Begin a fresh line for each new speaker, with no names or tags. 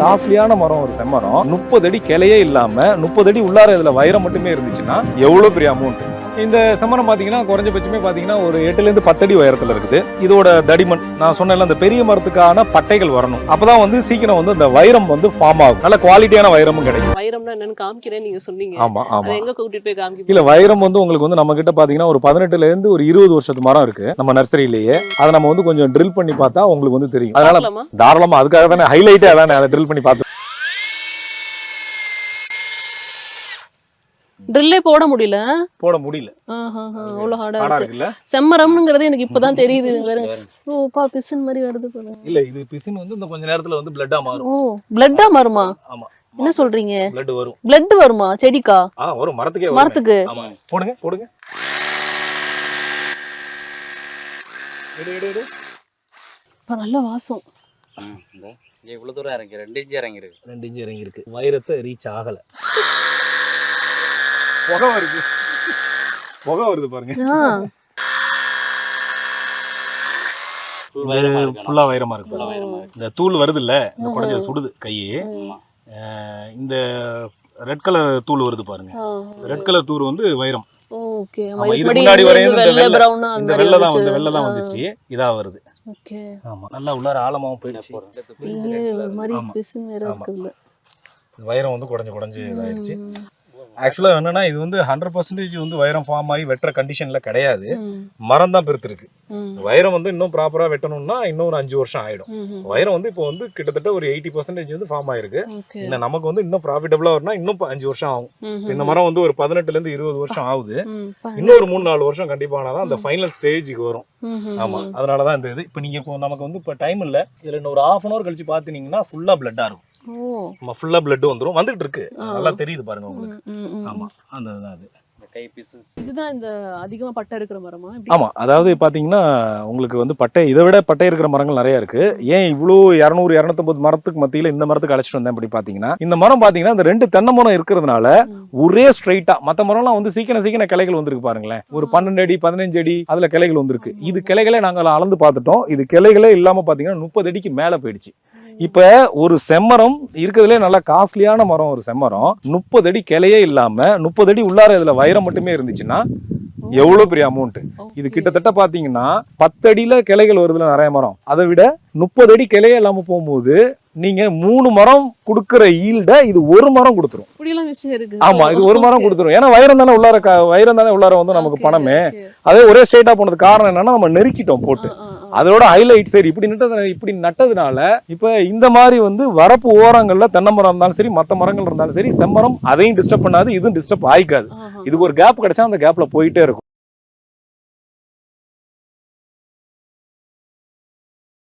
காஸ்ட்லியான மரம் ஒரு செம்மரம் 30 அடி கிளையே இல்லாம 30 அடி உள்ளார இதுல வைரம் மட்டுமே இருந்துச்சுன்னா எவ்வளவு பெரிய அமௌண்ட். இந்த செம்மரம் பாத்தீங்கன்னா குறைஞ்சபட்சமே பாத்தீங்கன்னா ஒரு 8 ல இருந்து 10 அடி உயரத்துல இருக்குது. இதோட தடிமன் நான் சொன்னேன்ல அந்த பெரிய மரத்துக்கான பட்டைகள் வரணும். அப்பதான் வந்து சீக்கிரம் வந்து அந்த வைரம் வந்து ஃபார்ம் ஆகும். நல்ல குவாலிட்டியான வைரமும் கிடைக்கும்.
வைரம்னா என்னன்னு காமிக்கிறேன் நீங்க சொன்னீங்க.
ஆமா ஆமா.
எங்க கூட்டிட்டு போய் காமிக்க?
இல்ல வைரம் வந்து உங்களுக்கு வந்து நம்ம கிட்ட பாத்தீங்கன்னா ஒரு 18 ல இருந்து ஒரு 20 வருஷத்து மரம் இருக்கு நம்ம நர்சரியிலேயே. அதை நம்ம வந்து கொஞ்சம் ட்ரில் பண்ணி பார்த்தா உங்களுக்கு வந்து தெரியும். அதனால தாராளமா அதுக்காக தானே ஹைலைட்டே அதானே அதை ட்ரில் பண்ணி பார்த்து.
ட்ரில்லே போட முடியல.
அவ்வளவு ஹார்டா இருக்குல்ல.
செம்மரம்ங்கிறது எனக்கு இப்பதான் தெரியுது. ஓ பா பிசின் மாதிரி வருது பாருங்க.
இல்ல இது பிசின் வந்து இந்த கொஞ்ச நேரத்துல வந்து பிளட்டா மாறும்.
ஓ பிளட்டா மாறுமா?
ஆமா.
என்ன சொல்றீங்க?
பிளட் வரும்.
பிளட் வருமா செடிக்கா?
வரும் மரத்துக்கே.
மரத்துக்கு?
ஆமா. போடுங்க போடுங்க. எடு.
நல்ல வாசம்.
இவ்வளவு தூரம் இறங்கி 2 இன்ச் இறங்கி இருக்கு.
வைரத்தை ரீச் ஆகல. புகை வருது பாருங்க. ஃபுல்லா வைரமா இருக்கு. இந்த தூள் வருது இல்ல, இந்த குடஞ்ச சுடுது கையே. இந்த ரெட் கலர் தூள் வருது பாருங்க. ரெட் கலர் தூள் வந்து வைரம்.
ஓகே.
இதுக்கு முன்னாடி வரையும் இந்த வெள்ளை தான் வந்துச்சு. இதா வருது.
ஓகே. ஆமா.
நல்லா உள்ளார ஆழமாவும் போயிடுச்சு.
மாதிரி பிசின் வேற இருக்குல்ல.
வைரம் வந்து குடஞ்சு இதாயிடுச்சு. ஆக்சுவலா என்னன்னா இது வந்து 100% வந்து வைரம் ஃபார்ம் ஆகி வெட்டுற கண்டிஷன்ல கிடையாது. மரம் தான் பெருத்து இருக்கு. வைரம் வந்து இன்னும் ப்ராப்பரா வெட்டணும்னா இன்னும் ஒரு 5 வருஷம் ஆயிடும். வைரம் வந்து இப்போ வந்து கிட்டத்தட்ட ஒரு 80% வந்து ஃபார்ம் ஆயிருக்கு. இன்னும் நமக்கு வந்து இன்னும் ப்ராஃபிட்டபிளா வரணும்னா இன்னும் 5 வருஷம் ஆகும். இந்த மரம் வந்து ஒரு 18 ல இருந்து 20 வருஷம் ஆகுது. இன்னும் ஒரு 3-4 வருஷம் கண்டிப்பானாதான் அந்த ஃபைனல் ஸ்டேஜுக்கு வரும். ஆமா. அதனாலதான் இந்த இது இப்ப நீங்க நமக்கு வந்து இப்ப டைம் இல்ல. இதுல இன்னும் ஒரு 1/2 hour கழிச்சு பாத்தீங்கன்னா ஃபுல்லா பிளட்டா இருக்கும். ஃபுல்லா பிளட் வந்துரும். வந்துட்டு இருக்கு. நல்லா தெரியுது பாருங்க உங்களுக்கு. ஆமா அந்த இதுதான் அது.
இதுதான் இந்த அதிகமா பட்டை இருக்கிற மரமா?
ஆமா. அதாவது பாத்தீங்கன்னா உங்களுக்கு வந்து பட்டை இதை விட பட்டை இருக்கிற மரங்கள் நிறைய இருக்கு. ஏன் இவ்வளோ 200-250 மரத்துக்கு மத்தியில இந்த மரத்துக்கு அழைச்சிட்டு வந்தேன் அப்படி பாத்தீங்கன்னா, இந்த மரம் பாத்தீங்கன்னா இந்த 2 தென்னை மரம் இருக்கிறதுனால ஒரே ஸ்ட்ரைட்டா மத்த மரம்லாம் வந்து சீக்கிரம் கிளைகள் வந்திருக்கு பாருங்களேன். ஒரு 12 அடி 15 அடி அதுல கிளைகள் வந்திருக்கு. இது கிளைகளே நாங்க அளந்து பார்த்துட்டோம். இது கிளைகளே இல்லாம பாத்தீங்கன்னா 30 அடிக்கு மேல போயிடுச்சு. இப்ப ஒரு செம்மரம் இருக்கிறதுலே நல்ல காஸ்ட்லியான மரம் ஒரு செம்மரம் 30 அடி கிளையே இல்லாம 30 அடி உள்ளார இதுல வைரம் மட்டுமே இருந்துச்சுன்னா எவ்வளவு பெரிய அமௌண்ட். இது கிட்டத்தட்ட பாத்தீங்கன்னா 10 அடியில கிளைகள் வருதுல நிறைய மரம். அதை விட 30 அடி கிளையே இல்லாம போகும்போது நீங்க 3 மரம் கொடுக்கற ஈல்ட இது ஒரு மரம் கொடுத்துரும். ஆமா இது ஒரு மரம் கொடுத்துரும். ஏன்னா வைரம் தானே உள்ளார வந்து நமக்கு பணமே. அதே ஒரே ஸ்ட்ரெயிட்டா போனது காரணம் என்னன்னா நம்ம நெருக்கிட்டோம் போட்டு. அதோட ஹைலைட் சரி இப்படி நட்டதுனால இப்ப இந்த மாதிரி வந்து வரப்பு ஓரங்கள்ல தென்னை மரம் இருந்தாலும் சரி மத்த மரங்கள் இருந்தாலும் சரி செம்மரம் அதையும் டிஸ்டர்ப் பண்ணாது, இதுவும் டிஸ்டர்ப் ஆயிக்காது. இதுக்கு ஒரு கேப் கிடைச்சா அந்த கேப்ல போயிட்டே இருக்கும்.